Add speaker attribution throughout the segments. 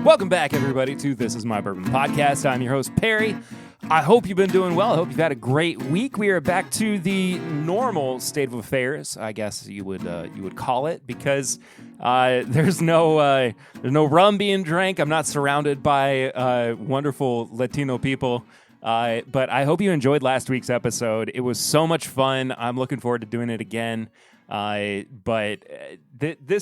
Speaker 1: Welcome back, everybody, to This Is My Bourbon Podcast. I'm your host, Perry. I hope you've been doing well. I hope you've had a great week. We are back to the normal state of affairs, I guess you would call it, because there's no rum being drank. I'm not surrounded by wonderful Latino people. But I hope you enjoyed last week's episode. It was so much fun. I'm looking forward to doing it again. This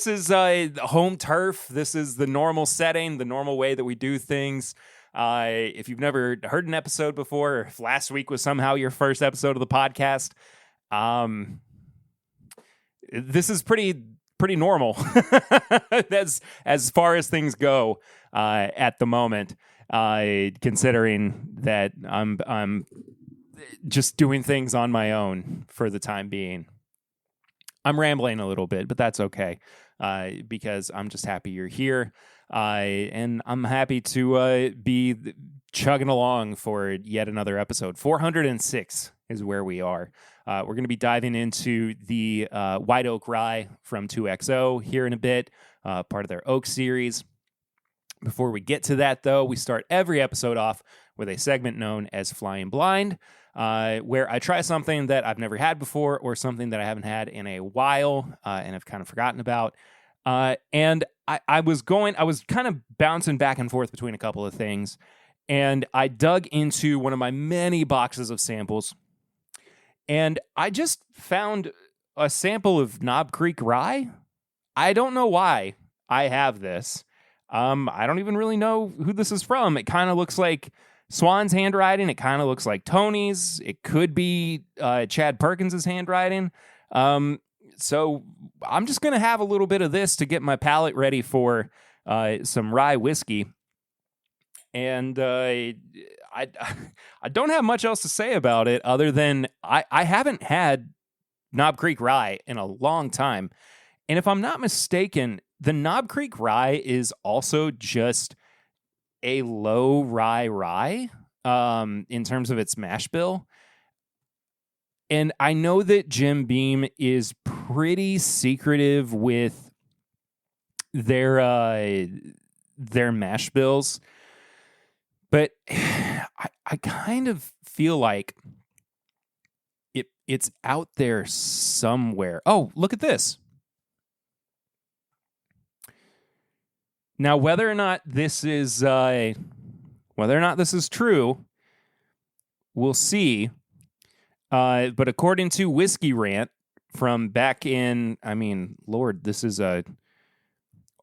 Speaker 1: is home turf. This is the normal setting, the normal way that we do things. If you've never heard an episode before, or if last week was somehow your first episode of the podcast, this is pretty normal as far as things go at the moment. Considering that I'm just doing things on my own for the time being. I'm rambling a little bit, but that's okay, because I'm just happy you're here, and I'm happy to be chugging along for yet another episode. 406 is where we are. We're going to be diving into the White Oak Rye from 2XO here in a bit, part of their Oak series. Before we get to that, though, we start every episode off with a segment known as Flying Blind, where I try something that I've never had before or something that I haven't had in a while and I've kind of forgotten about. And I was kind of bouncing back and forth between a couple of things, and I dug into one of my many boxes of samples, and I just found a sample of Knob Creek Rye. I don't know why I have this. I don't even really know who this is from. It kind of looks like Swan's handwriting. It kind of looks like Tony's. It could be Chad Perkins' handwriting. So I'm just going to have a little bit of this to get my palate ready for some rye whiskey. And I don't have much else to say about it other than I haven't had Knob Creek Rye in a long time. And if I'm not mistaken, the Knob Creek Rye is also just a low rye in terms of its mash bill. And I know that Jim Beam is pretty secretive with their mash bills, but I kind of feel like it's out there somewhere. Oh, look at this. Now, whether or not this is true, we'll see. But according to Whiskey Rant from back in, Lord, this is a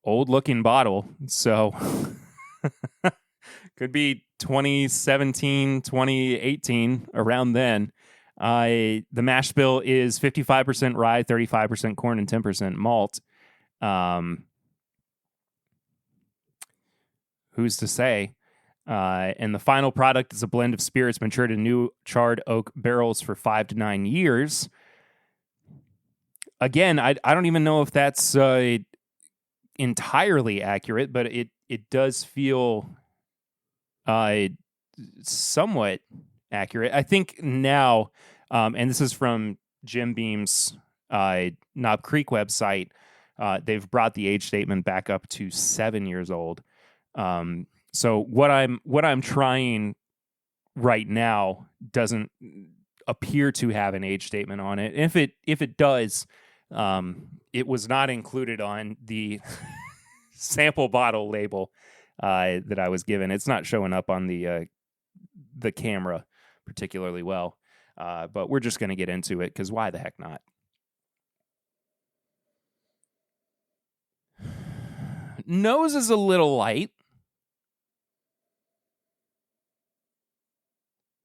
Speaker 1: old-looking bottle, so could be 2017, 2018, around then. The mash bill is 55% rye, 35% corn, and 10% malt. Who's to say? And the final product is a blend of spirits matured in new charred oak barrels for 5 to 9 years. Again, I don't even know if that's entirely accurate, but it does feel somewhat accurate. I think now, and this is from Jim Beam's Knob Creek website, they've brought the age statement back up to 7 years old. So what I'm trying right now doesn't appear to have an age statement on it. If it does, it was not included on the sample bottle label that I was given. It's not showing up on the camera particularly well. But we're just going to get into it because why the heck not? Nose is a little light,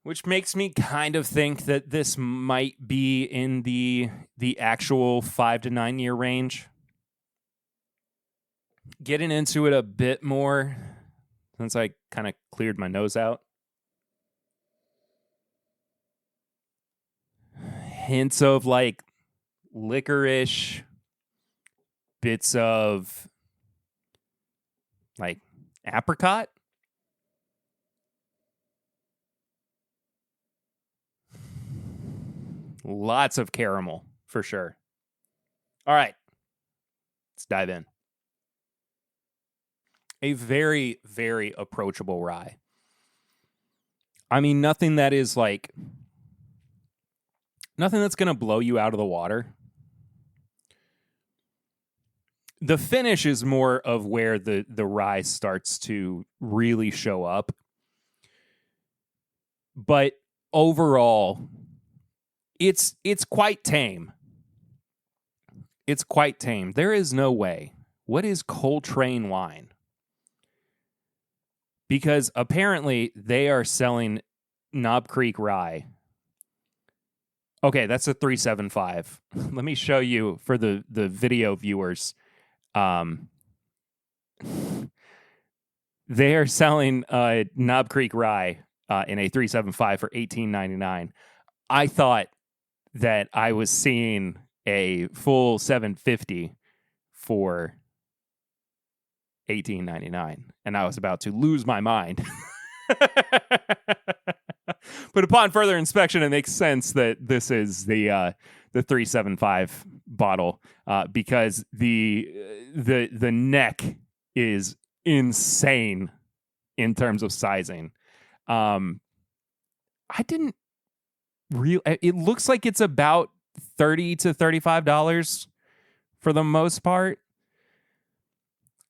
Speaker 1: which makes me kind of think that this might be in the actual 5 to 9 year range. Getting into it a bit more since I kind of cleared my nose out. Hints of like licorice, bits of like apricot. Lots of caramel, for sure. All right. Let's dive in. A very, very approachable rye. I mean, nothing that's going to blow you out of the water. The finish is more of where the rye starts to really show up. But overall, it's quite tame. It's quite tame. There is no way. What is Coltrane wine? Because apparently they are selling Knob Creek Rye. Okay, that's a 375. Let me show you for the video viewers. They are selling Knob Creek Rye in a 375 for $18.99. I thought that I was seeing a full 750 for $18.99, and I was about to lose my mind. But upon further inspection, it makes sense that this is the 375 bottle because the neck is insane in terms of sizing. I didn't real. It looks like it's about $30 to $35 for the most part.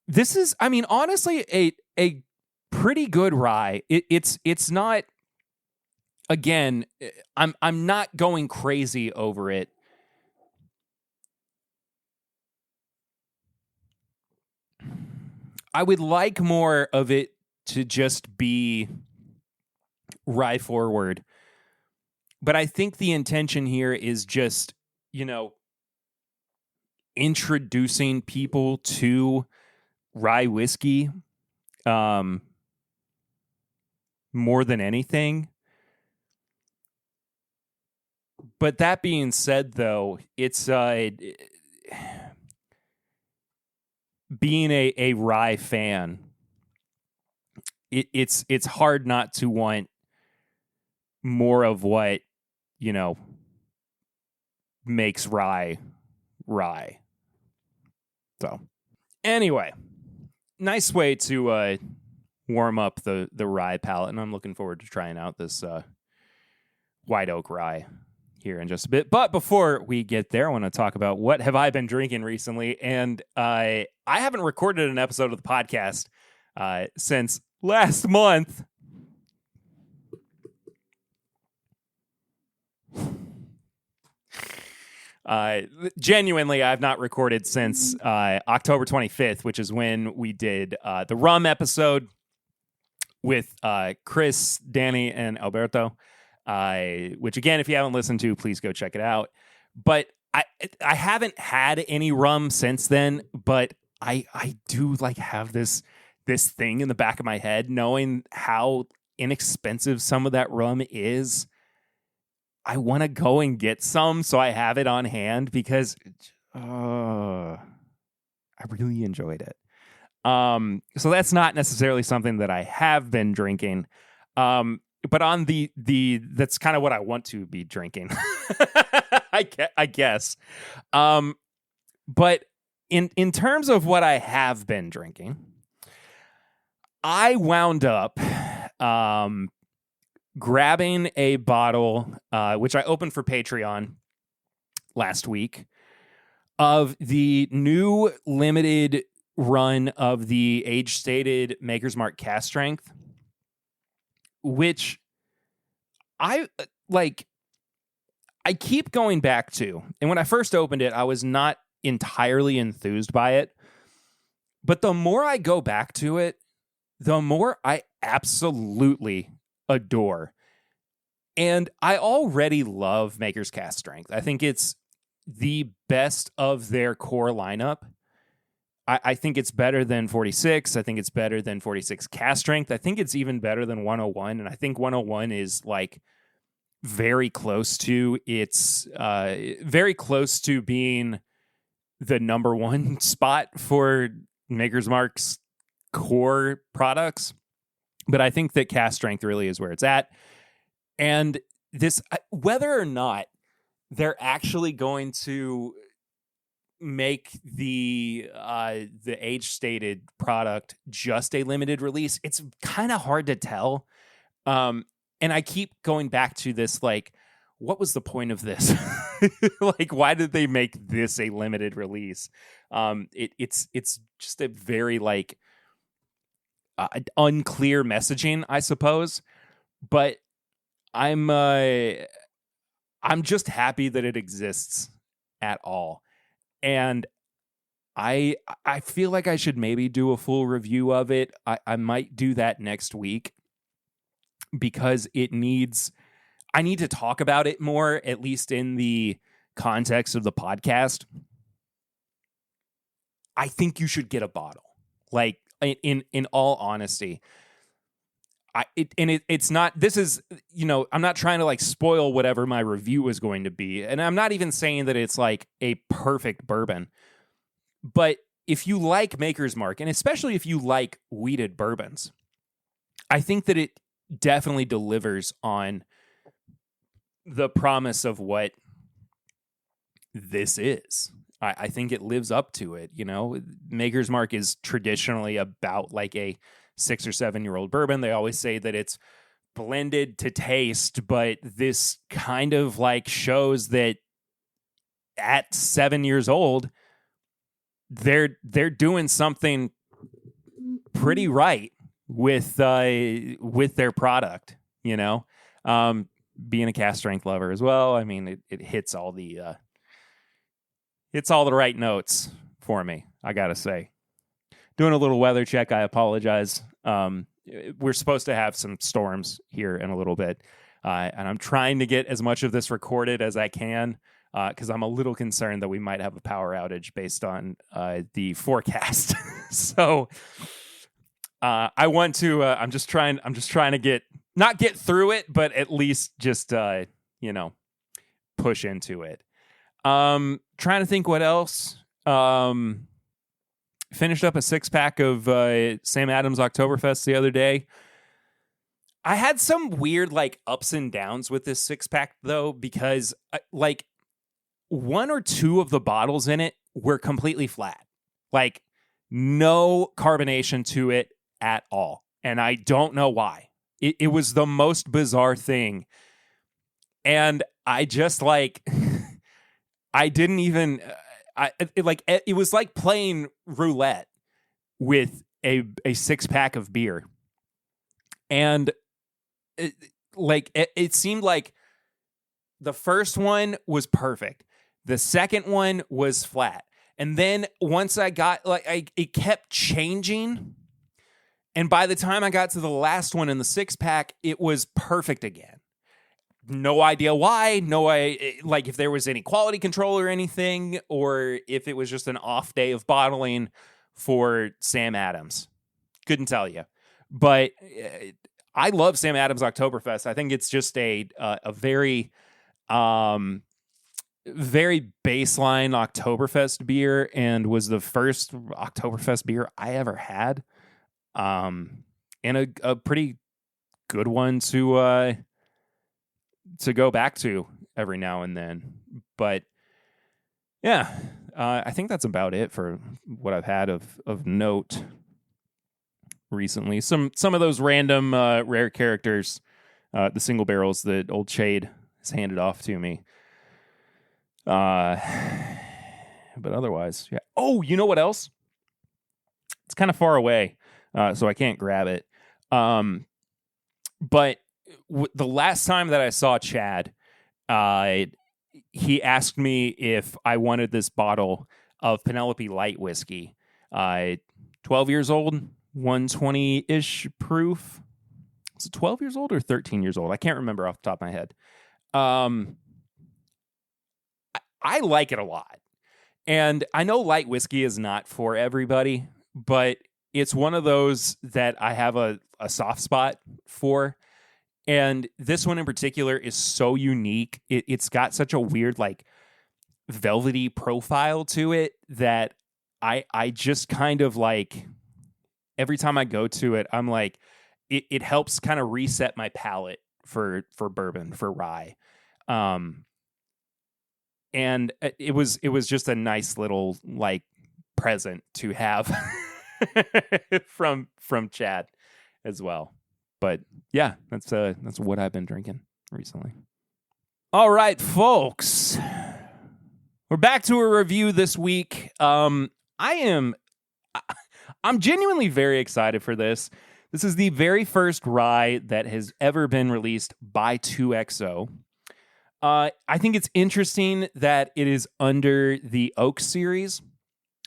Speaker 1: This is, I mean, honestly, a pretty good rye. It's not. Again, I'm not going crazy over it. I would like more of it to just be rye forward. But I think the intention here is just, introducing people to rye whiskey more than anything. But that being said, though, it's being a rye fan. It's hard not to want more of what makes rye. So, anyway, nice way to warm up the rye palate, and I'm looking forward to trying out this White Oak Rye here in just a bit. But before we get there, I want to talk about what have I been drinking recently. And I haven't recorded an episode of the podcast since last month. Genuinely, I've not recorded since October 25th, which is when we did the rum episode with Chris, Danny, and Alberto. Which again, if you haven't listened to, please go check it out. But I haven't had any rum since then, but I do have this thing in the back of my head, knowing how inexpensive some of that rum is. I want to go and get some so I have it on hand because I really enjoyed it. So that's not necessarily something that I have been drinking. But on the that's kind of what I want to be drinking, I guess. But in terms of what I have been drinking, I wound up grabbing a bottle, which I opened for Patreon last week, of the new limited run of the age-stated Maker's Mark Cask Strength, which I keep going back to. And when I first opened it, I was not entirely enthused by it. But the more I go back to it, the more I absolutely adore. And I already love Maker's Cask Strength. I think it's the best of their core lineup. I think it's better than 46. I think it's better than 46 Cask Strength. I think it's even better than 101. And I think 101 is very close to very close to being the number one spot for Maker's Mark's core products. But I think that Cask Strength really is where it's at. And this, whether or not they're actually going to make the age stated product just a limited release, it's kind of hard to tell. And I keep going back to this, like, what was the point of this? Like, why did they make this a limited release? It's just a very like unclear messaging, I suppose. But I'm just happy that it exists at all. And I feel like I should maybe do a full review of it. I might do that next week because I need to talk about it more, at least in the context of the podcast. I think you should get a bottle. Like, in all honesty. It's not, this is, I'm not trying to like spoil whatever my review is going to be. And I'm not even saying that it's like a perfect bourbon, but if you like Maker's Mark, and especially if you like wheated bourbons, I think that it definitely delivers on the promise of what this is. I think it lives up to it. Maker's Mark is traditionally about like a 6 or 7 year old bourbon. They always say that it's blended to taste, but this kind of like shows that at 7 years old, they're doing something pretty right with their product. Being a cast strength lover as well. I mean, it hits all the right notes for me, I gotta say. Doing a little weather check, I apologize. We're supposed to have some storms here in a little bit, and I'm trying to get as much of this recorded as I can because I'm a little concerned that we might have a power outage based on the forecast. So I want to. I'm just trying to not get through it, but at least just push into it. Trying to think what else. Finished up a 6-pack of Sam Adams Oktoberfest the other day. I had some weird like ups and downs with this 6-pack though, because like 1 or 2 of the bottles in it were completely flat, like no carbonation to it at all, and I don't know why. It was the most bizarre thing, and I just like I didn't even. It was like playing roulette with a 6-pack of beer, and it seemed like the first one was perfect, the second one was flat, and then once I got it kept changing, and by the time I got to the last one in the 6-pack, it was perfect again. No idea why. If there was any quality control or anything, or if it was just an off day of bottling for Sam Adams. Couldn't tell you. But I love Sam Adams Oktoberfest. I think it's just a very, very baseline Oktoberfest beer, and was the first Oktoberfest beer I ever had. And a pretty good one to go back to every now and then. But yeah, I think that's about it for what I've had of note recently. Some of those random rare characters, the single barrels that Old Shade has handed off to me. But otherwise, yeah. Oh, you know what else? It's kind of far away, so I can't grab it. But the last time that I saw Chad, he asked me if I wanted this bottle of Penelope Light whiskey. 12 years old, 120-ish proof. Is it 12 years old or 13 years old? I can't remember off the top of my head. I like it a lot. And I know light whiskey is not for everybody, but it's one of those that I have a soft spot for. And this one in particular is so unique. It's got such a weird, like, velvety profile to it that I just kind of like, every time I go to it, I'm like, it helps kind of reset my palate for bourbon, for rye. and it was just a nice little like present to have from Chad as well. But yeah, that's what I've been drinking recently. All right, folks, we're back to a review this week. I'm genuinely very excited for this. This is the very first rye that has ever been released by 2XO. I think it's interesting that it is under the Oak series,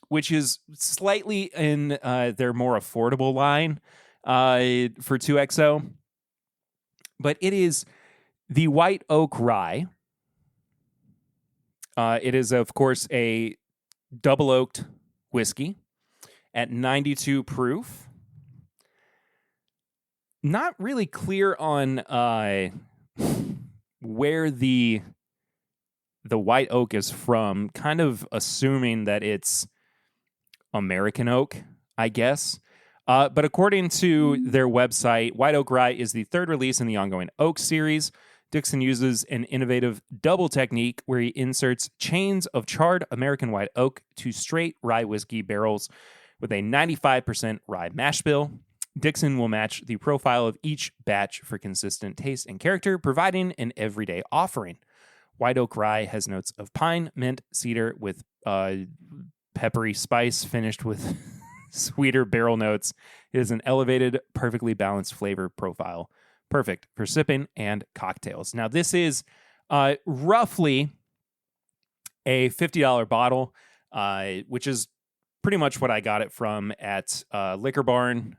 Speaker 1: which is slightly in their more affordable line for 2XO. But it is the White Oak Rye. It is, of course, a double oaked whiskey at 92 proof. Not really clear on where the white oak is from, kind of assuming that it's American oak, I guess. But according to their website, White Oak Rye is the third release in the ongoing Oak series. Dixon uses an innovative double technique where he inserts chains of charred American white oak to straight rye whiskey barrels with a 95% rye mash bill. Dixon will match the profile of each batch for consistent taste and character, providing an everyday offering. White Oak Rye has notes of pine, mint, cedar with peppery spice finished with sweeter barrel notes. It is an elevated, perfectly balanced flavor profile. Perfect for sipping and cocktails. Now, this is roughly a $50 bottle, which is pretty much what I got it from at Liquor Barn.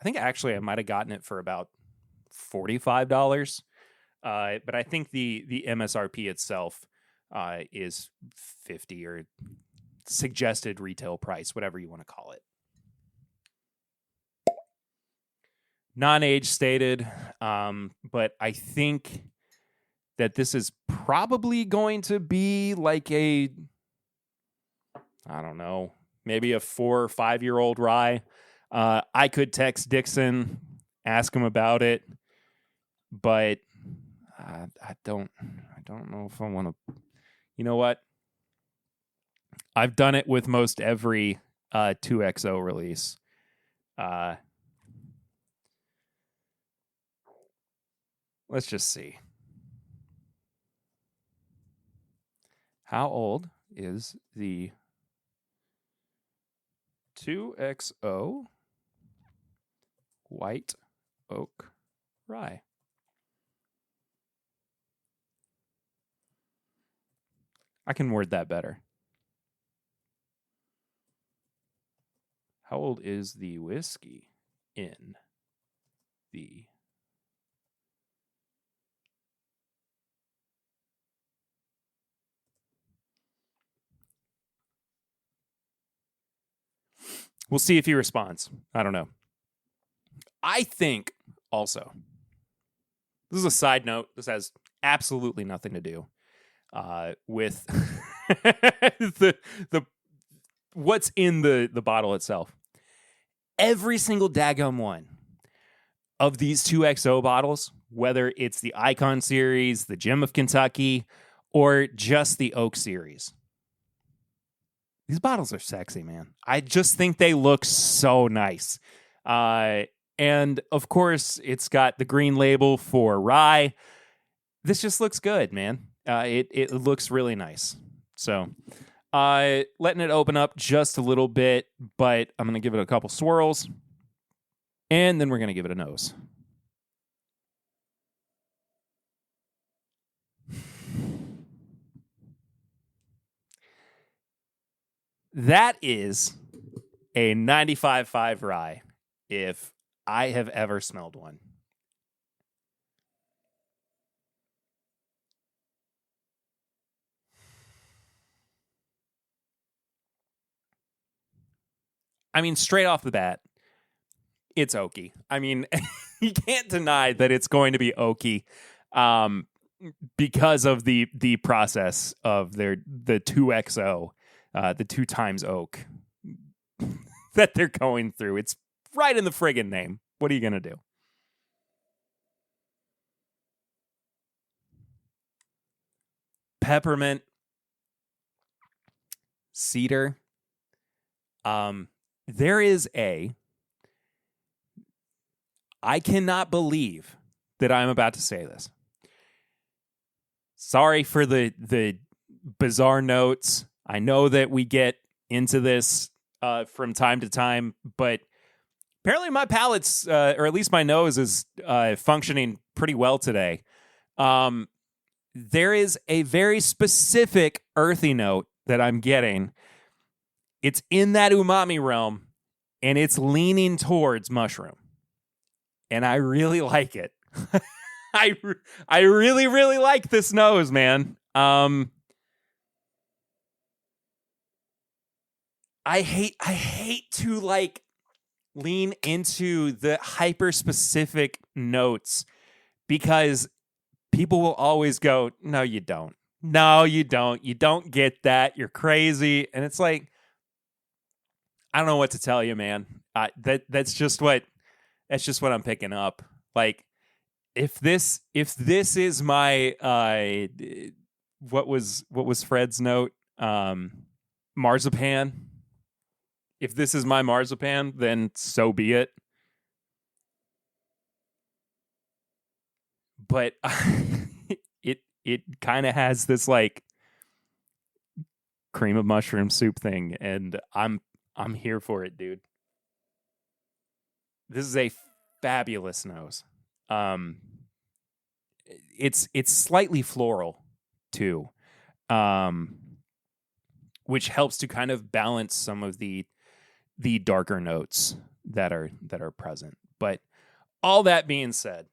Speaker 1: I think actually I might have gotten it for about $45. But I think the MSRP itself is $50 or suggested retail price, whatever you want to call it. Non-age stated, but I think that this is probably going to be like I don't know, maybe a 4 or 5 year old rye. I could text Dixon, ask him about it, but I don't know if I want to. You know what? I've done it with most every 2XO release. Let's just see. How old is the 2XO White Oak Rye? I can word that better. How old is the whiskey in the We'll see if he responds. I don't know. I think also, this is a side note. This has absolutely nothing to do with the what's in the bottle itself. Every single daggum one of these 2XO bottles, whether it's the Icon series, the Gem of Kentucky, or just the Oak series, these bottles are sexy, man. I just think they look so nice. And of course, it's got the green label for rye. This just looks good, man. It looks really nice. So, letting it open up just a little bit, but I'm going to give it a couple swirls, and then we're going to give it a nose. That is a 95.5 rye, if I have ever smelled one. I mean, straight off the bat, it's oaky. I mean, you can't deny that it's going to be oaky because of the process of the 2XO. The 2 times oak that they're going through. It's right in the friggin' name. What are you going to do? Peppermint, cedar. There is I cannot believe that I'm about to say this. Sorry for the bizarre notes. I know that we get into this from time to time, but apparently my palate's, or at least my nose, is functioning pretty well today. There is a very specific earthy note that I'm getting. It's in that umami realm, and it's leaning towards mushroom. And I really like it. I really, really like this nose, man. I hate to like lean into the hyper specific notes because people will always go, no, you don't. No, you don't. You don't get that. You're crazy. And it's like, I don't know what to tell you, man. That's just what I'm picking up. Like, if this is my what was Fred's note? Marzipan. If this is my marzipan, then so be it. But it kind of has this like cream of mushroom soup thing, and I'm here for it, dude. This is a fabulous nose. It's slightly floral too, which helps to kind of balance some of the darker notes that are present. But all that being said,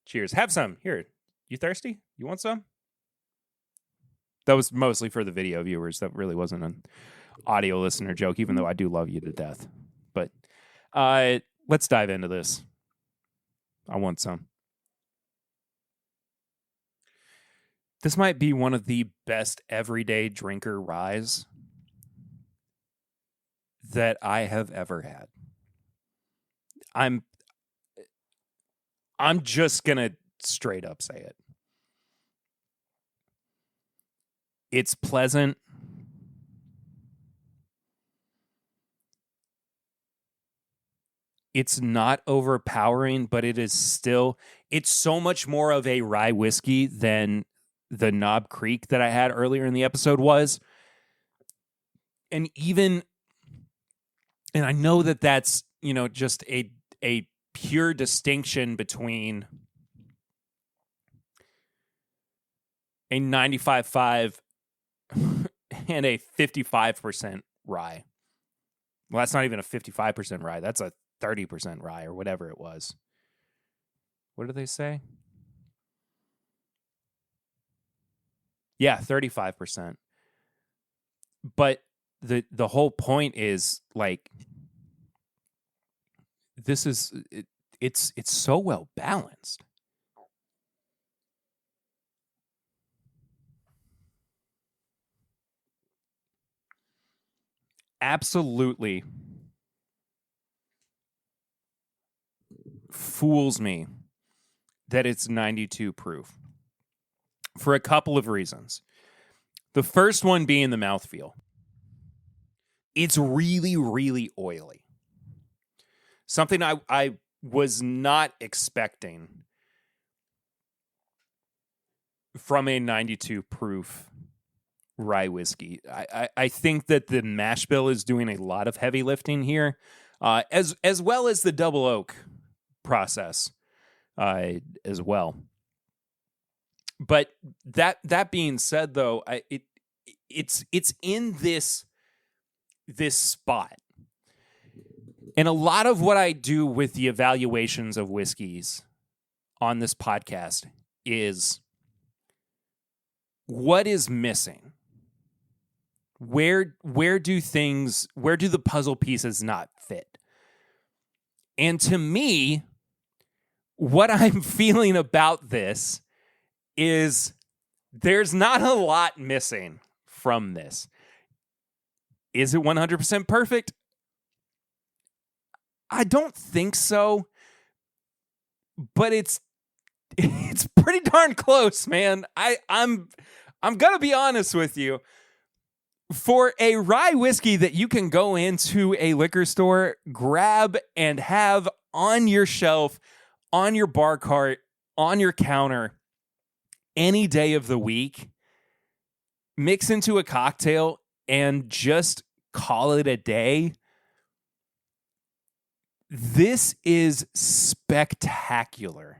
Speaker 1: cheers. Have some. Here. You thirsty? You want some? That was mostly for the video viewers. That really wasn't an audio listener joke, even though I do love you to death. But let's dive into this. I want some. This might be one of the best everyday drinker ryes that I have ever had. I'm just gonna straight up say it. It's pleasant. It's not overpowering, but it is still, it's so much more of a rye whiskey than the Knob Creek that I had earlier in the episode was. And I know that that's, just a pure distinction between a 95.5 and a 55% rye. Well, that's not even a 55% rye. That's a 30% rye or whatever it was. What did they say? Yeah, 35%. But the whole point is like it's so well balanced. Absolutely fools me that it's 92 proof for a couple of reasons. The first one being the mouthfeel. It's really, really oily. Something I was not expecting from a 92 proof rye whiskey. I think that the mash bill is doing a lot of heavy lifting here, as well as the double oak process as well. But that being said, though, it's in this spot. And a lot of what I do with the evaluations of whiskeys on this podcast is what is missing? Where do the puzzle pieces not fit? And to me, what I'm feeling about this is there's not a lot missing from this. Is it 100% perfect? I don't think so. But it's pretty darn close, man. I'm gonna be honest with you. For a rye whiskey that you can go into a liquor store, grab and have on your shelf, on your bar cart, on your counter, any day of the week, mix into a cocktail and just call it a day. This is spectacular.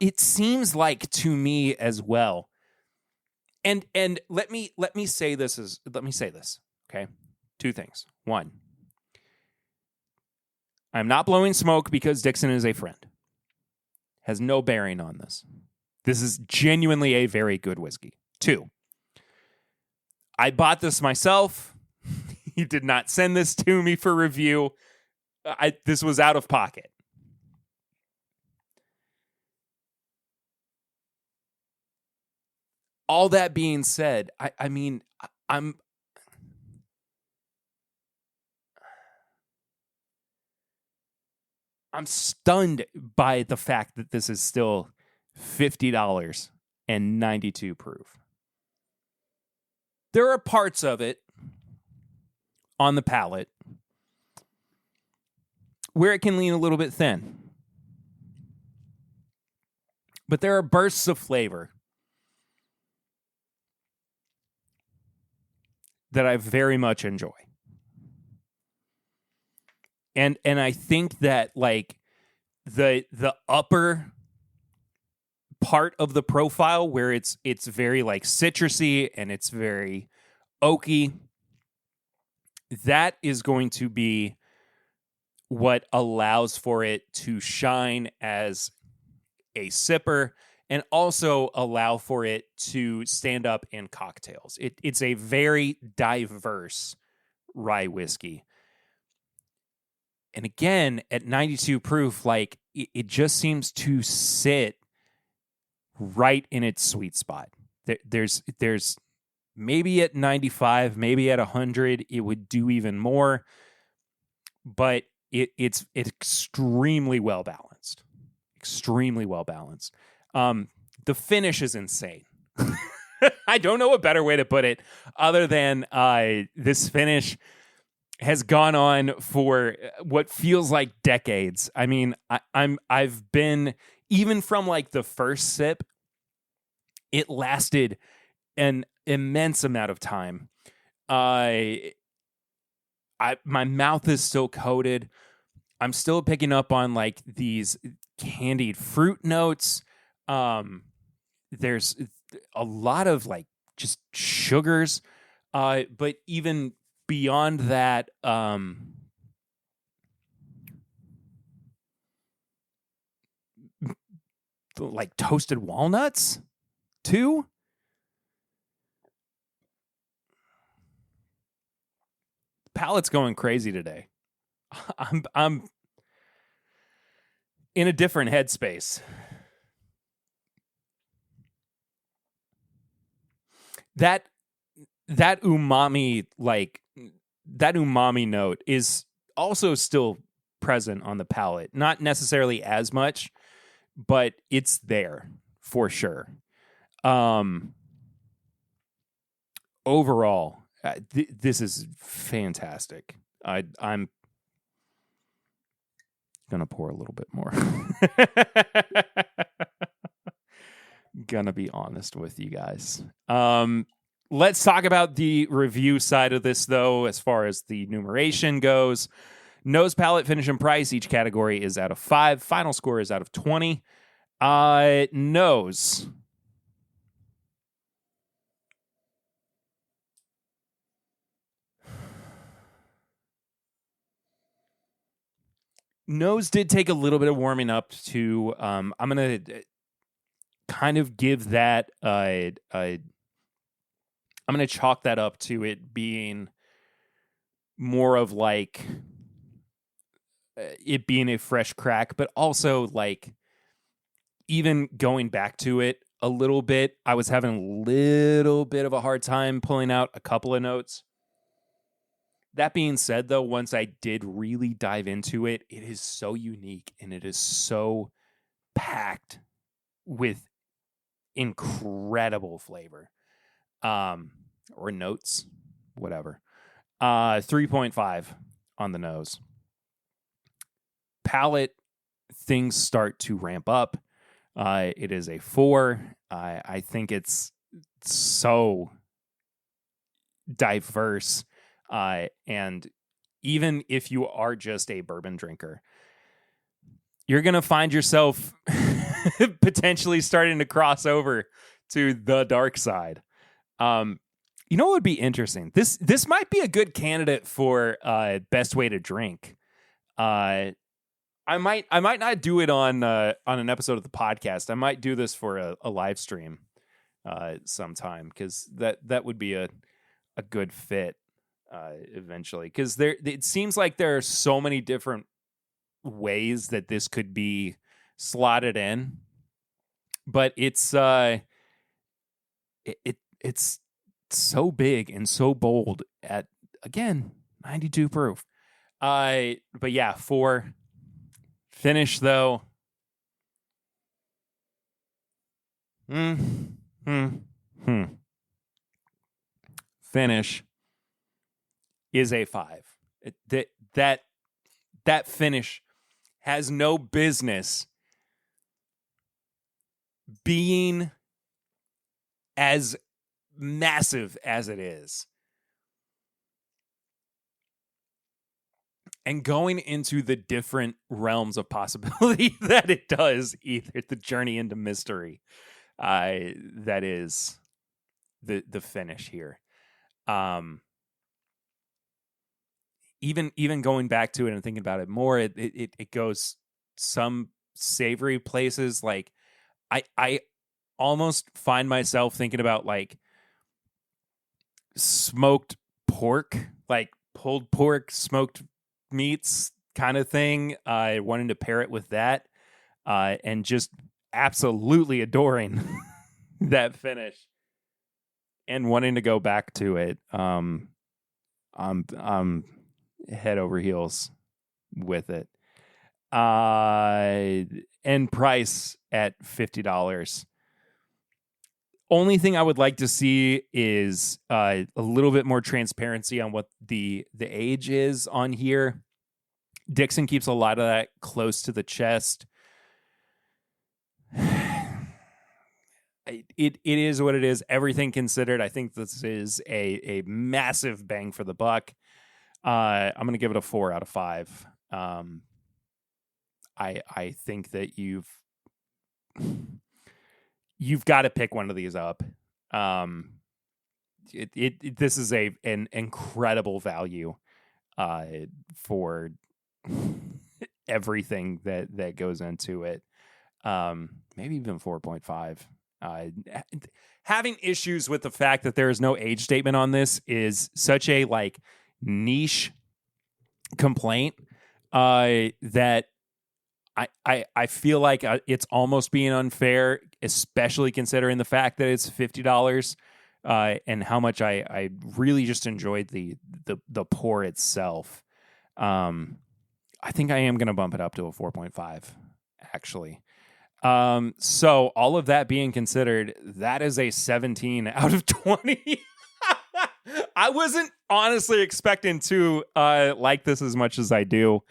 Speaker 1: It seems like to me as well. And let me say this. Okay? Two things. One, I'm not blowing smoke because Dixon is a friend. Has no bearing on this. This is genuinely a very good whiskey. Two, I bought this myself. He did not send this to me for review. This was out of pocket. All that being said, I'm stunned by the fact that this is still $50 and 92 proof. There are parts of it on the palate where it can lean a little bit thin. But there are bursts of flavor that I very much enjoy. And I think that like the upper part of the profile where it's very like citrusy and it's very oaky, that is going to be what allows for it to shine as a sipper and also allow for it to stand up in cocktails. It's a very diverse rye whiskey. And again, at 92 proof, like it just seems to sit right in its sweet spot. There's maybe at 95, maybe at 100, it would do even more. But it's extremely well balanced. Extremely well balanced. The finish is insane. I don't know a better way to put it other than this finish has gone on for what feels like decades. I mean, I've been, even from like the first sip, it lasted an immense amount of time. My mouth is still coated. I'm still picking up on like these candied fruit notes. There's a lot of like just sugars, but even beyond that, like toasted walnuts too. Palate's going crazy today. I'm in a different headspace. That umami, like that umami note is also still present on the palate. Not necessarily as much, but it's there for sure. Overall, this is fantastic. I'm gonna pour a little bit more. Gonna be honest with you guys. Let's talk about the review side of this, though, as far as the numeration goes. Nose, palate, finish, and price. Each category is out of 5. Final score is out of 20. Nose. Nose did take a little bit of warming up to. I'm going to kind of give that I'm going to chalk that up to it being more of like it being a fresh crack, but also like even going back to it a little bit, I was having a little bit of a hard time pulling out a couple of notes. That being said, though, once I did really dive into it, it is so unique and it is so packed with incredible flavor. Or notes, whatever. 3.5 on the nose. Palate, things start to ramp up. It is a 4. I think it's so diverse. And even if you are just a bourbon drinker, you're going to find yourself potentially starting to cross over to the dark side. You know what would be interesting? This might be a good candidate for best way to drink. I might not do it on an episode of the podcast. I might do this for a live stream sometime, because that would be a good fit eventually. Because it seems like there are so many different ways that this could be slotted in, but it's so big and so bold at, again, 92 proof. But yeah, 4. Finish though. Finish is a 5. That finish has no business being as massive as it is. And going into the different realms of possibility that it does, either the journey into mystery, that is the finish here. Even going back to it and thinking about it more, it goes some savory places. Like I almost find myself thinking about like smoked pork, like pulled pork, smoked meats kind of thing. Wanting to pair it with that, and just absolutely adoring that finish and wanting to go back to it. I'm head over heels with it. And price at $50. Only thing I would like to see is a little bit more transparency on what the age is on here. Dixon keeps a lot of that close to the chest. It is what it is. Everything considered, I think this is a massive bang for the buck. I'm going to give it a 4 out of 5. I think that you've got to pick one of these up. This is an incredible value for everything that goes into it. Maybe even 4.5. Having issues with the fact that there is no age statement on this is such a like niche complaint that I feel like it's almost being unfair, especially considering the fact that it's $50 and how much I really just enjoyed the pour itself. I think I am going to bump it up to a 4.5, actually. So all of that being considered, that is a 17 out of 20. I wasn't honestly expecting to like this as much as I do.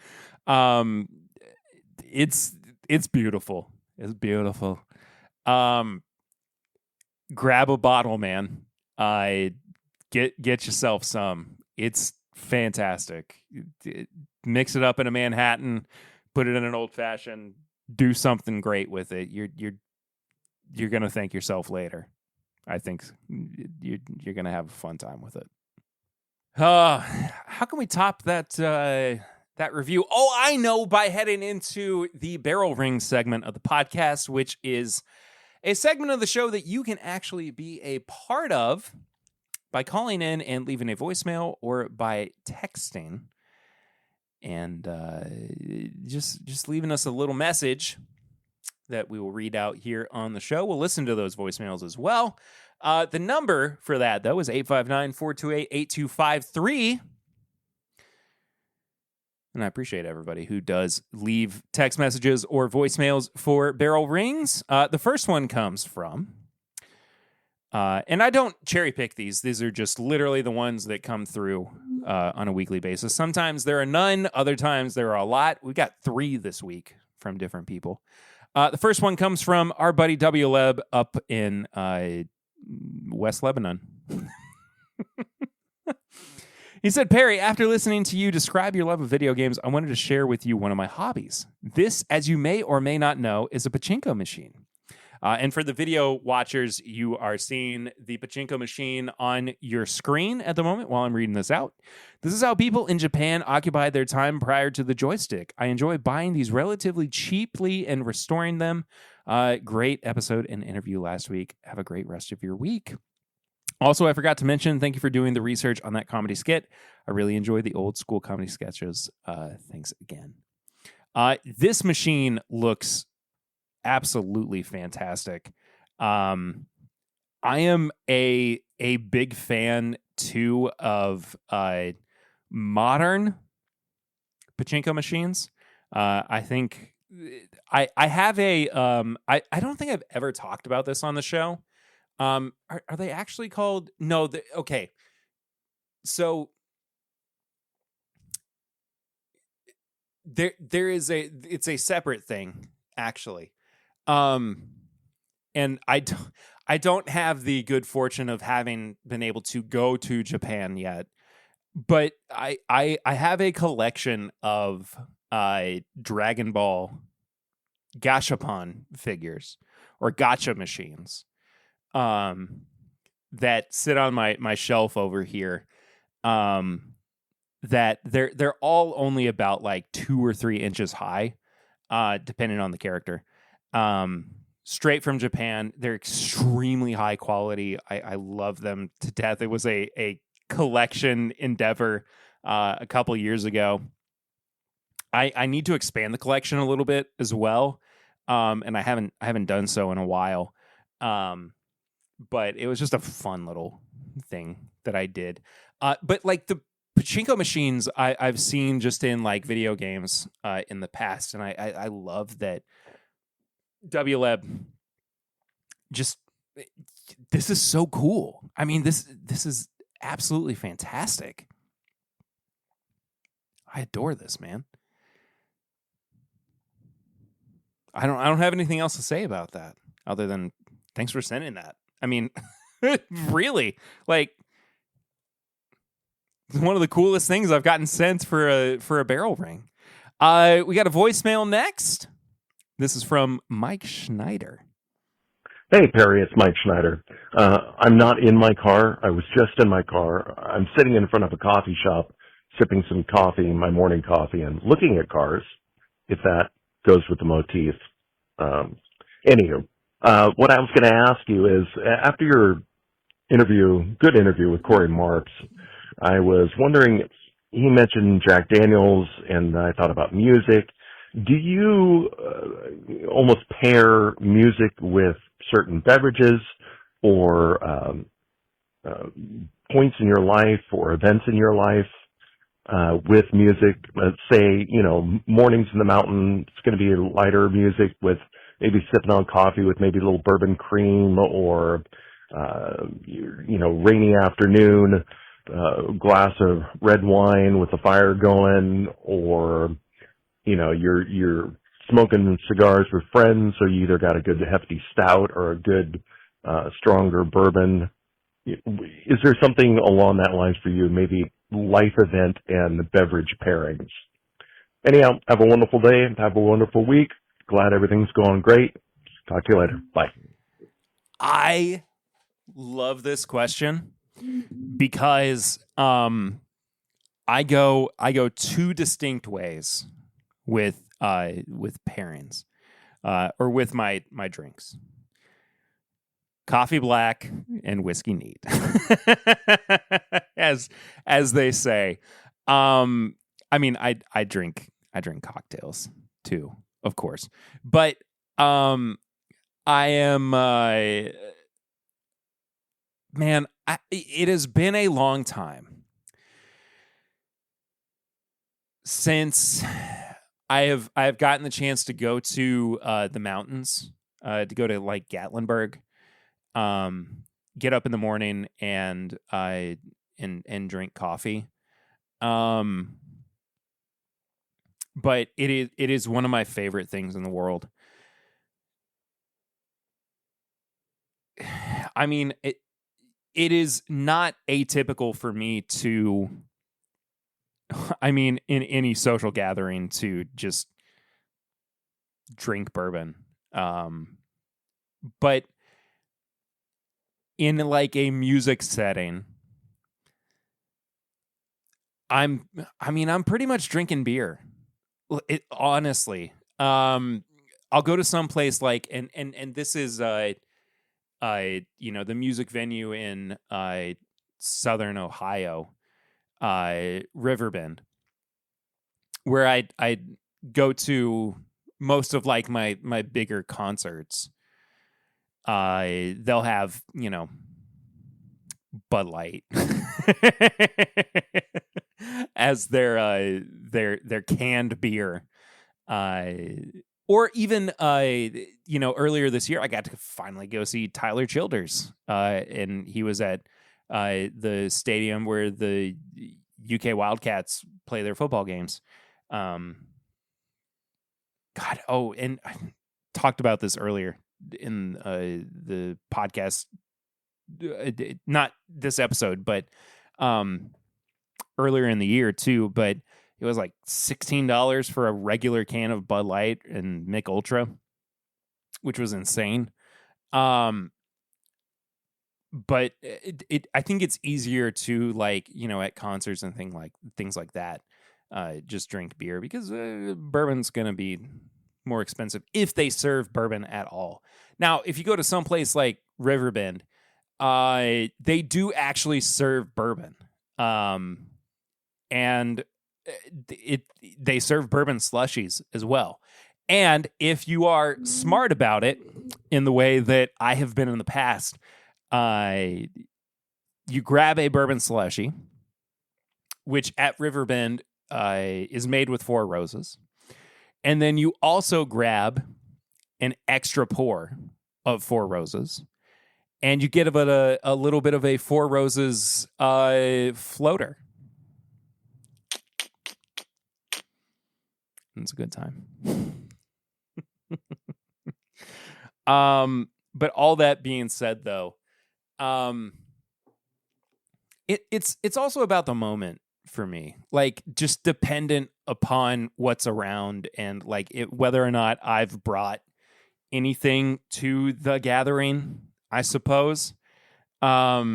Speaker 1: It's beautiful. It's beautiful. Grab a bottle, man. Get yourself some. It's fantastic. Mix it up in a Manhattan, put it in an old fashioned, do something great with it. You're gonna thank yourself later. I think you're gonna have a fun time with it. How can we top that review? Oh, I know, by heading into the Barrel Ring segment of the podcast, which is a segment of the show that you can actually be a part of by calling in and leaving a voicemail or by texting and just leaving us a little message that we will read out here on the show. We'll listen to those voicemails as well. The number for that, though, is 859-428-8253. And I appreciate everybody who does leave text messages or voicemails for Barrel Rings. The first one comes from And I don't cherry pick these. These are just literally the ones that come through on a weekly basis. Sometimes there are none. Other times there are a lot. We got 3 this week from different people. The first one comes from our buddy W. Leb up in West Lebanon. He said, Perry, after listening to you describe your love of video games, I wanted to share with you one of my hobbies. This, as you may or may not know, is a pachinko machine. And for the video watchers, you are seeing the pachinko machine on your screen at the moment while I'm reading this out. This is how people in Japan occupied their time prior to the joystick. I enjoy buying these relatively cheaply and restoring them. Great episode and interview last week. Have a great rest of your week. Also, I forgot to mention, thank you for doing the research on that comedy skit. I really enjoy the old school comedy sketches. Thanks again. This machine looks absolutely fantastic. I am a big fan too of modern pachinko machines. I think I have a I don't think I've ever talked about this on the show. Are they actually called? No, okay. So there is it's a separate thing actually. And I don't have the good fortune of having been able to go to Japan yet, but I have a collection of Dragon Ball gashapon figures or gacha machines that sit on my shelf over here. That they're all only about like 2 or 3 inches high, depending on the character. Straight from Japan. They're extremely high quality. I love them to death. It was a collection endeavor a couple years ago. I need to expand the collection a little bit as well. And I haven't done so in a while. But it was just a fun little thing that I did. But like the pachinko machines I've seen just in like video games in the past, and I love that WLab just, this is so cool. I mean, this is absolutely fantastic. I adore this, man. I don't have anything else to say about that other than thanks for sending that. I mean, really, like, it's one of the coolest things I've gotten sent for a barrel ring. We got a voicemail next. This is from Mike Schneider.
Speaker 2: Hey, Perry, it's Mike Schneider. I'm not in my car. I was just in my car. I'm sitting in front of a coffee shop, sipping some coffee, my morning coffee, and looking at cars, if that goes with the motif. Anywho, what I was going to ask you is, after your good interview with Corey Marks, I was wondering, he mentioned Jack Daniels, and I thought about music. Do you almost pair music with certain beverages or points in your life or events in your life with music? Let's say, mornings in the mountain, it's going to be lighter music with maybe sipping on coffee with maybe a little bourbon cream, or, rainy afternoon, glass of red wine with the fire going, or, you're smoking cigars with friends, so you either got a good hefty stout or a good stronger bourbon. Is there something along that lines for you, maybe life event and beverage pairings? Anyhow, have a wonderful day and have a wonderful week. Glad everything's going great. Talk to you later. Bye.
Speaker 1: I love this question because I go 2 distinct ways with pairings or with my drinks. Coffee black and whiskey neat, as they say. I mean, I drink cocktails too, of course, but I am man. It has been a long time since I have gotten the chance to go to the mountains, to go to like Gatlinburg. get up in the morning and drink coffee. But it is one of my favorite things in the world. I mean, it is not atypical for me to, I mean, in any social gathering to just drink bourbon. But in like a music setting, I'm pretty much drinking beer. Honestly, I'll go to some place like, and this is, the music venue in, Southern Ohio, Riverbend, where I go to most of like my bigger concerts. They'll have, Bud Light as their canned beer. Or even, earlier this year, I got to finally go see Tyler Childers. And he was at the stadium where the UK Wildcats play their football games. And I talked about this earlier in the podcast, not this episode, but earlier in the year too. But it was like $16 for a regular can of Bud Light and Mick Ultra, which was insane. But I think it's easier to, like, at concerts and things like that, just drink beer, because bourbon's going to be more expensive if they serve bourbon at all. Now, if you go to some place like Riverbend, they do actually serve bourbon. And they serve bourbon slushies as well. And if you are smart about it, in the way that I have been in the past, you grab a bourbon slushie, which at Riverbend is made with 4 Roses. And then you also grab an extra pour of 4 Roses. And you get about a little bit of a 4 Roses floater. It's a good time. But all that being said, though, it's also about the moment for me, like, just dependent upon what's around, and like whether or not I've brought anything to the gathering, I suppose. But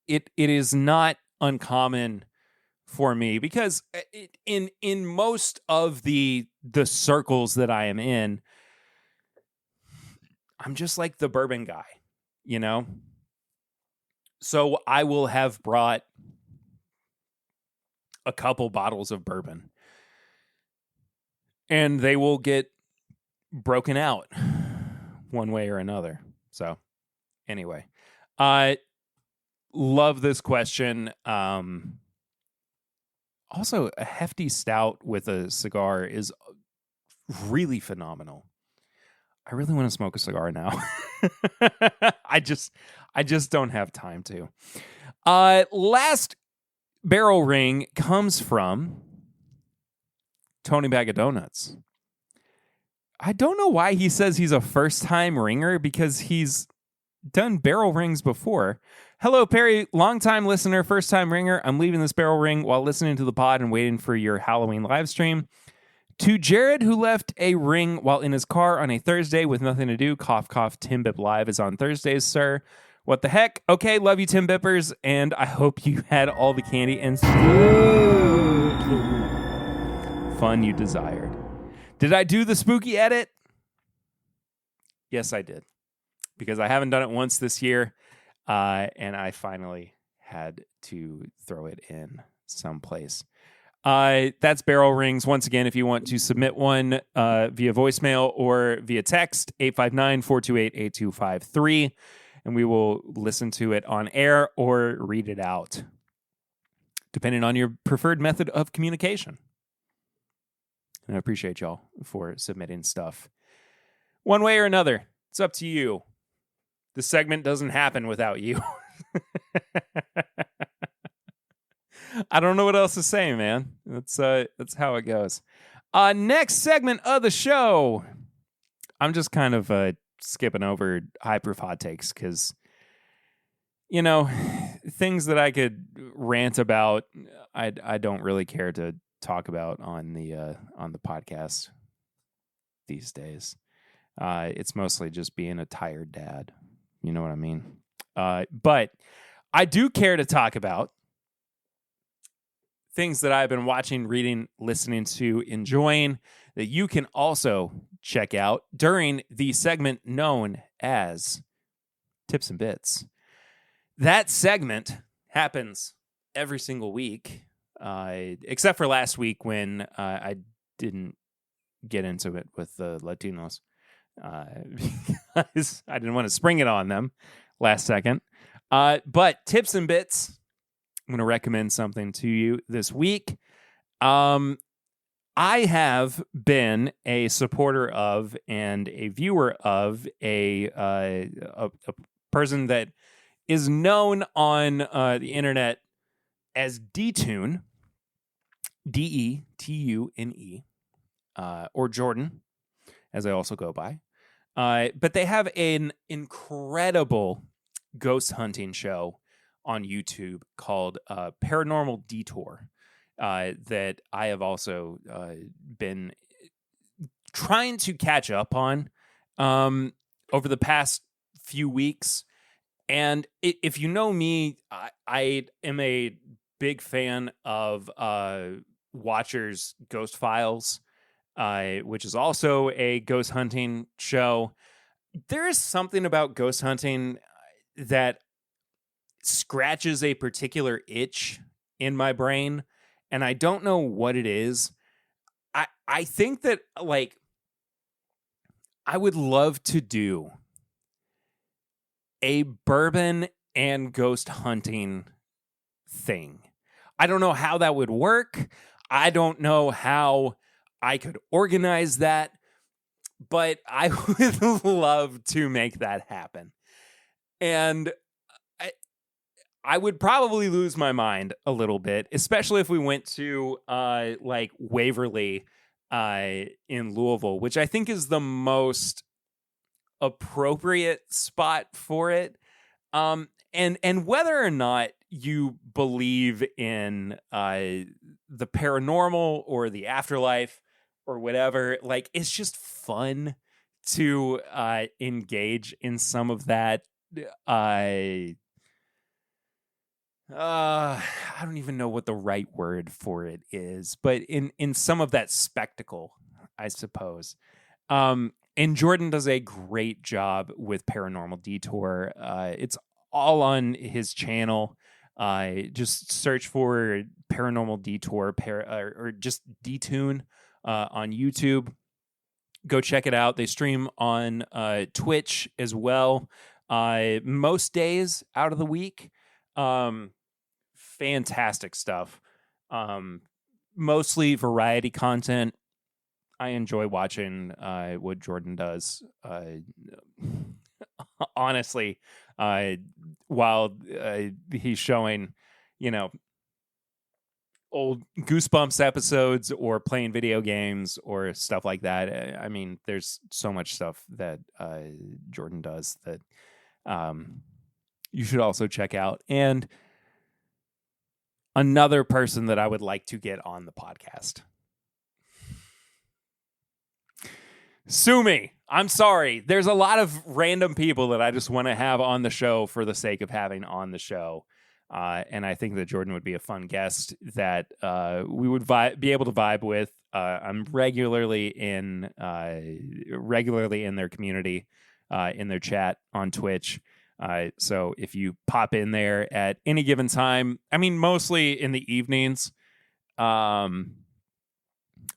Speaker 1: it is not uncommon for me, because in most of the circles that I am in, I'm just like the bourbon guy, So I will have brought a couple bottles of bourbon, and they will get broken out one way or another. So anyway, I love this question. Also, a hefty stout with a cigar is really phenomenal. I really want to smoke a cigar now. I just don't have time to. Last barrel ring comes from Tony Bag of Donuts. I don't know why he says he's a first-time ringer, because he's done barrel rings before. Hello, Perry, long-time listener, first-time ringer. I'm leaving this barrel ring while listening to the pod and waiting for your Halloween live stream. To Jared, who left a ring while in his car on a Thursday with nothing to do, cough, cough, TIMBP Live is on Thursdays, sir. What the heck? Okay, love you, TIMBPers, and I hope you had all the candy and fun you desired. Did I do the spooky edit? Yes, I did, because I haven't done it once this year, and I finally had to throw it in someplace. That's barrel rings. Once again, if you want to submit one via voicemail or via text, 859-428-8253, and we will listen to it on air or read it out, depending on your preferred method of communication. And I appreciate y'all for submitting stuff one way or another. It's up to you. The segment doesn't happen without you. I don't know what else to say, man. That's how it goes. Next segment of the show. I'm just kind of skipping over hyperf hot takes because, you know, things that I could rant about, I don't really care to talk about on the podcast these days. It's mostly just being a tired dad. You know what I mean? But I do care to talk about things that I've been watching, reading, listening to, enjoying, that you can also check out during the segment known as Tips and Bits. That segment happens every single week, except for last week when I didn't get into it with the Latinos because I didn't want to spring it on them last second. But Tips and Bits, I'm going to recommend something to you this week. I have been a supporter of and a viewer of a person that is known on the internet as Detune, Detune, or Jordan, as I also go by. But they have an incredible ghost hunting show on YouTube called Paranormal Detour that I have also been trying to catch up on over the past few weeks. And if you know me, I am a big fan of Watcher's Ghost Files, which is also a ghost hunting show. There is something about ghost hunting that scratches a particular itch in my brain, and I don't know what it is. I think that, like, I would love to do a bourbon and ghost hunting thing. I don't know how that would work. I don't know how I could organize that, but I would love to make that happen. And I would probably lose my mind a little bit, especially if we went to like Waverly in Louisville, which I think is the most appropriate spot for it. And whether or not you believe in the paranormal or the afterlife or whatever, like, it's just fun to engage in some of that. I don't even know what the right word for it is, but in some of that spectacle, I suppose. And Jordan does a great job with Paranormal Detour. It's all on his channel. Just search for Paranormal Detour or just Detune on YouTube. Go check it out. They stream on Twitch as well. Most days out of the week. Fantastic stuff. Mostly variety content. I enjoy watching what Jordan does. Honestly, while he's showing, old Goosebumps episodes or playing video games or stuff like that. I mean, there's so much stuff that Jordan does that you should also check out. And another person that I would like to get on the podcast. Sue me. I'm sorry. There's a lot of random people that I just want to have on the show for the sake of having on the show. And I think that Jordan would be a fun guest that we would be able to vibe with. I'm regularly in their community, in their chat on Twitch. So if you pop in there at any given time, I mean, mostly in the evenings, I'm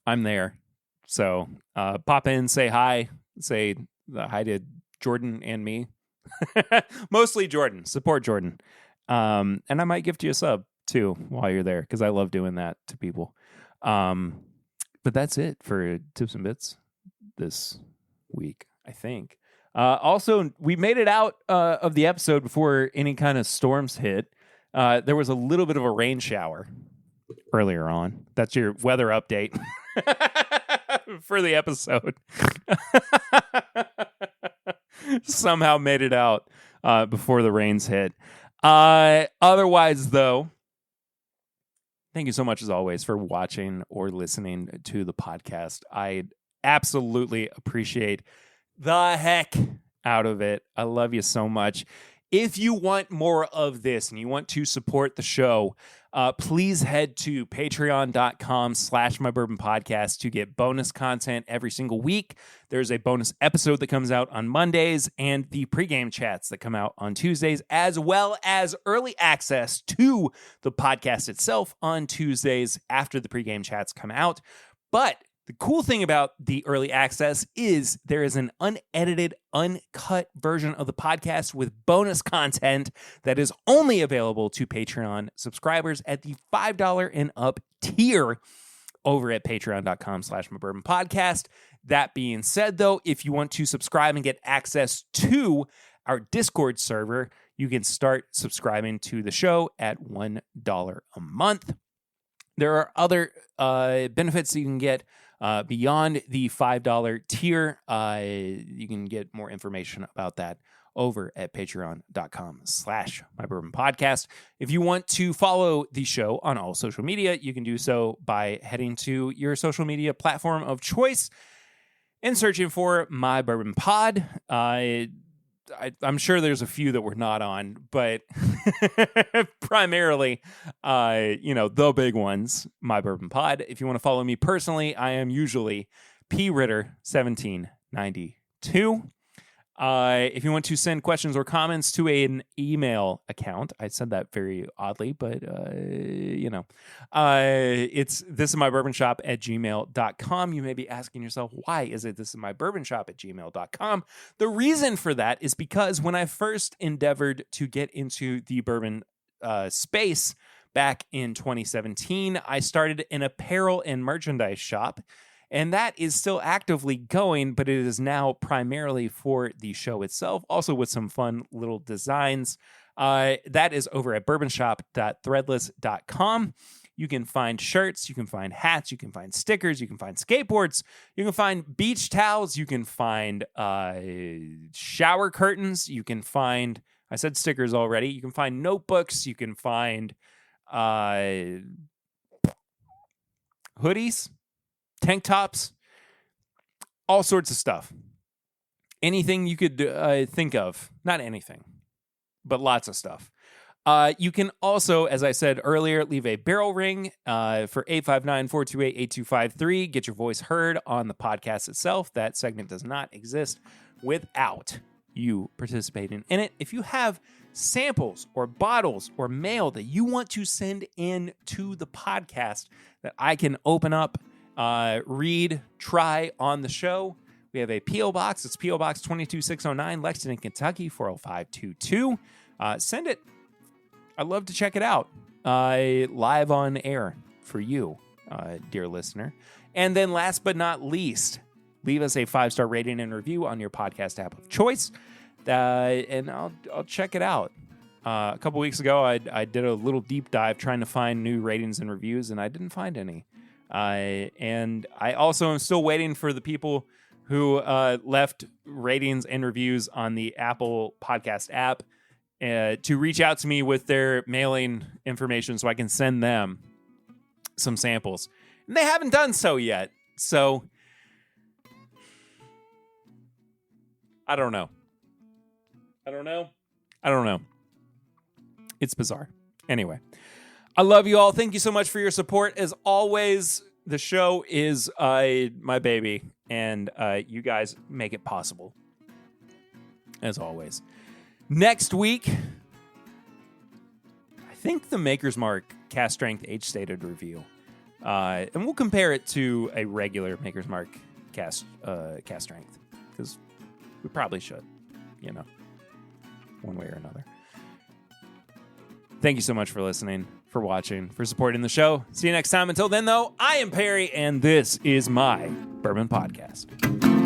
Speaker 1: there. So pop in, say hi, say hi to Jordan and me. Mostly Jordan. Support Jordan. And I might gift you a sub too while you're there, because I love doing that to people. But that's it for Tips and Bits this week, I think. Also, we made it out of the episode before any kind of storms hit. There was a little bit of a rain shower earlier on. That's your weather update for the episode. Somehow made it out before the rains hit. Otherwise, though, thank you so much, as always, for watching or listening to the podcast. I absolutely appreciate the heck out of it. I love you so much. If you want more of this and you want to support the show, please head to patreon.com/mybourbonpodcast to get bonus content every single week. There's a bonus episode that comes out on Mondays and the pregame chats that come out on Tuesdays, as well as early access to the podcast itself on Tuesdays after the pregame chats come out. But the cool thing about the early access is there is an unedited, uncut version of the podcast with bonus content that is only available to Patreon subscribers at the $5 and up tier over at patreon.com/mybourbonpodcast. That being said, though, if you want to subscribe and get access to our Discord server, you can start subscribing to the show at $1 a month. There are other benefits that you can get beyond the $5 tier. You can get more information about that over at patreon.com/mybourbonpodcast. If you want to follow the show on all social media, you can do so by heading to your social media platform of choice and searching for My Bourbon Pod. I'm sure there's a few that we're not on, but primarily, the big ones, My Bourbon Pod. If you want to follow me personally, I am usually P. Ritter 1792. If you want to send questions or comments to an email account, I said that very oddly, but it's thisismybourbonshop@gmail.com. You may be asking yourself, why is it thisismybourbonshop@gmail.com? The reason for that is because when I first endeavored to get into the bourbon space back in 2017, I started an apparel and merchandise shop. And that is still actively going, but it is now primarily for the show itself, also with some fun little designs. That is over at bourbonshop.threadless.com. You can find shirts, you can find hats, you can find stickers, you can find skateboards, you can find beach towels, you can find shower curtains, you can find, I said stickers already, you can find notebooks, you can find hoodies, tank tops, all sorts of stuff. Anything you could think of. Not anything, but lots of stuff. You can also, as I said earlier, leave a barrel ring for 859-428-8253. Get your voice heard on the podcast itself. That segment does not exist without you participating in it. If you have samples or bottles or mail that you want to send in to the podcast that I can open up, read, try on the show, we have a P.O. Box. It's P.O. Box 22609, Lexington, Kentucky, 40522. Send it. I'd love to check it out live on air for you, dear listener. And then last but not least, leave us a 5-star rating and review on your podcast app of choice, and I'll check it out. A couple weeks ago, I did a little deep dive trying to find new ratings and reviews, and I didn't find any. And I also am still waiting for the people who left ratings and reviews on the Apple Podcast app to reach out to me with their mailing information so I can send them some samples. And they haven't done so yet. So I don't know. It's bizarre. Anyway, I love you all. Thank you so much for your support. As always, the show is my baby, and you guys make it possible. As always. Next week, I think the Maker's Mark Cast Strength Age Stated review. And we'll compare it to a regular Maker's Mark Cast Strength, because we probably should, one way or another. Thank you so much for listening, for watching, for supporting the show. See you next time. Until then, though, I am Perry, and this is My Bourbon Podcast.